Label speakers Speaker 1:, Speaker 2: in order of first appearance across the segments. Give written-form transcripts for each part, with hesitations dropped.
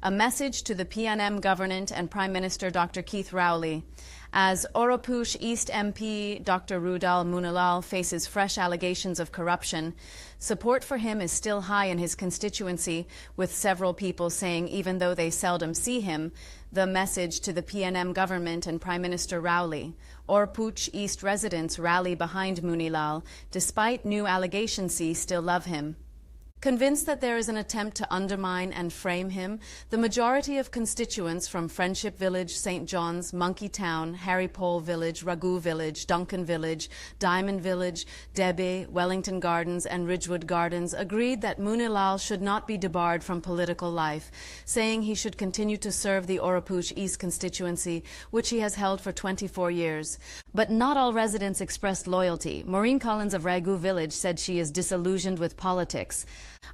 Speaker 1: A message to the PNM government and Prime Minister Dr. Keith Rowley. As Oropouche East MP Dr. Moonilal faces fresh allegations of corruption, support for him is still high in his constituency, with several people saying even though they seldom see him, the message to the PNM government and Prime Minister Rowley. Oropouche East residents rally behind Moonilal, despite new allegations still love him. Convinced that there is an attempt to undermine and frame him, the majority of constituents from Friendship Village, St. John's, Monkey Town, Harry Pole Village, Ragu Village, Duncan Village, Diamond Village, Debe, Wellington Gardens, and Ridgewood Gardens agreed that Moonilal should not be debarred from political life, saying he should continue to serve the Oropouche East constituency, which he has held for 24 years. But not all residents expressed loyalty. Maureen Collins of Ragu Village said she is disillusioned with politics.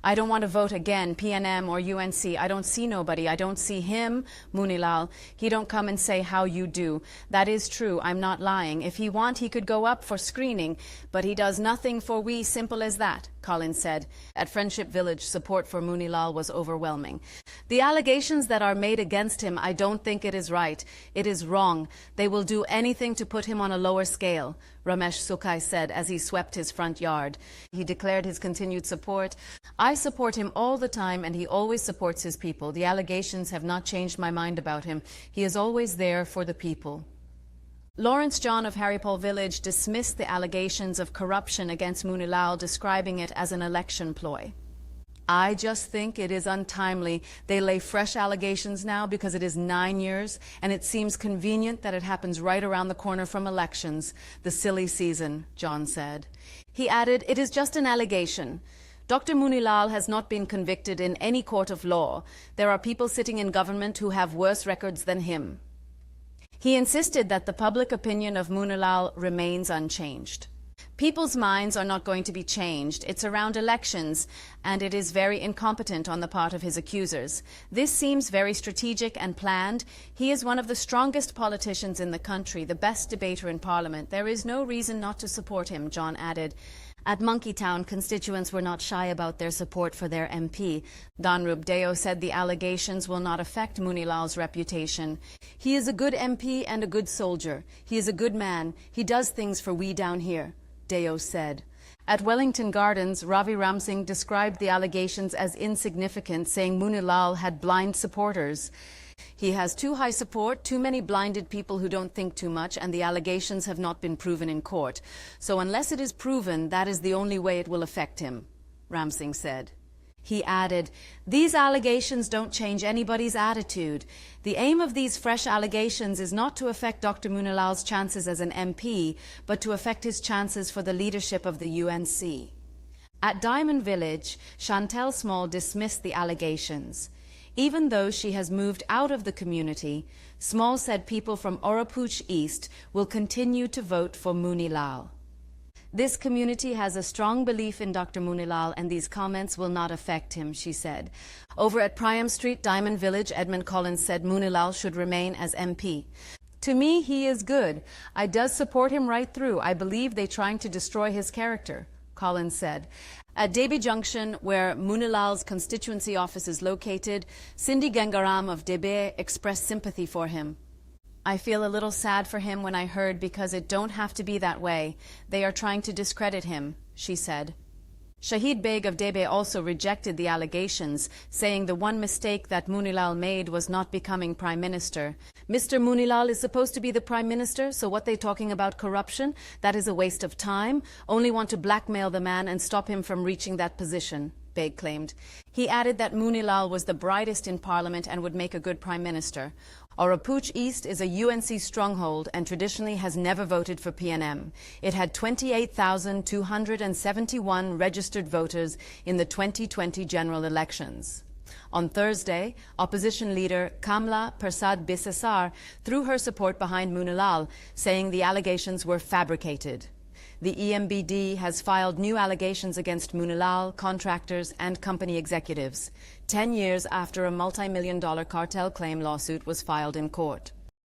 Speaker 1: I don't want to vote again, PNM or UNC. I don't see nobody. I don't see him, Moonilal. He don't come and say how you do. That is true. I'm not lying. If he want, he could go up for screening, but he does nothing for we, simple as that, Collins said. At Friendship Village, support for Moonilal was overwhelming. The allegations that are made against him, I don't think it is right. It is wrong. They will do anything to put him on a lower scale, Ramesh Sukai said as he swept his front yard. He declared his continued support. I support him all the time and he always supports his people. The allegations have not changed my mind about him. He is always there for the people. Lawrence John of Harry Pole Village dismissed the allegations of corruption against Moonilal, describing it as an election ploy. I just think it is untimely. They lay fresh allegations now because it is 9 years, and it seems convenient that it happens right around the corner from elections, the silly season, John said. He added, it is just an allegation. Dr. Moonilal has not been convicted in any court of law. There are people sitting in government who have worse records than him. He insisted that the public opinion of Moonilal remains unchanged. People's minds are not going to be changed. It's around elections, and it is very incompetent on the part of his accusers. This seems very strategic and planned. He is one of the strongest politicians in the country, the best debater in Parliament. There is no reason not to support him, John added. At Monkey Town, constituents were not shy about their support for their MP. Donrub Deo said the allegations will not affect Moonilal's reputation. He is a good MP and a good soldier. He is a good man. He does things for we down here, Deo said. At Wellington Gardens, Ravi Ramsingh described the allegations as insignificant, saying Moonilal had blind supporters. He has too high support, too many blinded people who don't think too much, and the allegations have not been proven in court. So unless it is proven, that is the only way it will affect him, Ramsingh said. He added, these allegations don't change anybody's attitude. The aim of these fresh allegations is not to affect Dr. Moonilal's chances as an MP, but to affect his chances for the leadership of the UNC. At Diamond Village, Chantel Small dismissed the allegations. Even though she has moved out of the community, Small said people from Oropouche East will continue to vote for Moonilal. This community has a strong belief in Dr. Moonilal, and these comments will not affect him, she said. Over at Priam Street, Diamond Village, Edmund Collins said Moonilal should remain as MP. To me, he is good. I does support him right through. I believe they trying to destroy his character, Collins said. At Debe Junction, where Moonilal's constituency office is located, Cindy Gangaram of Debe expressed sympathy for him. I feel a little sad for him when I heard because it don't have to be that way. They are trying to discredit him, she said. Shahid Beg of Debe also rejected the allegations, saying the one mistake that Moonilal made was not becoming Prime Minister. Mr. Moonilal is supposed to be the Prime Minister, so what they talking about corruption? That is a waste of time. Only want to blackmail the man and stop him from reaching that position, Beg claimed. He added that Moonilal was the brightest in Parliament and would make a good Prime Minister. Oropouche East is a UNC stronghold and traditionally has never voted for PNM. It had 28,271 registered voters in the 2020 general elections. On Thursday, opposition leader Kamla Persad Bissessar threw her support behind Moonilal, saying the allegations were fabricated. The EMBD has filed new allegations against Moonilal, contractors, and company executives, 10 years after a multi-million-dollar cartel claim lawsuit was filed in court.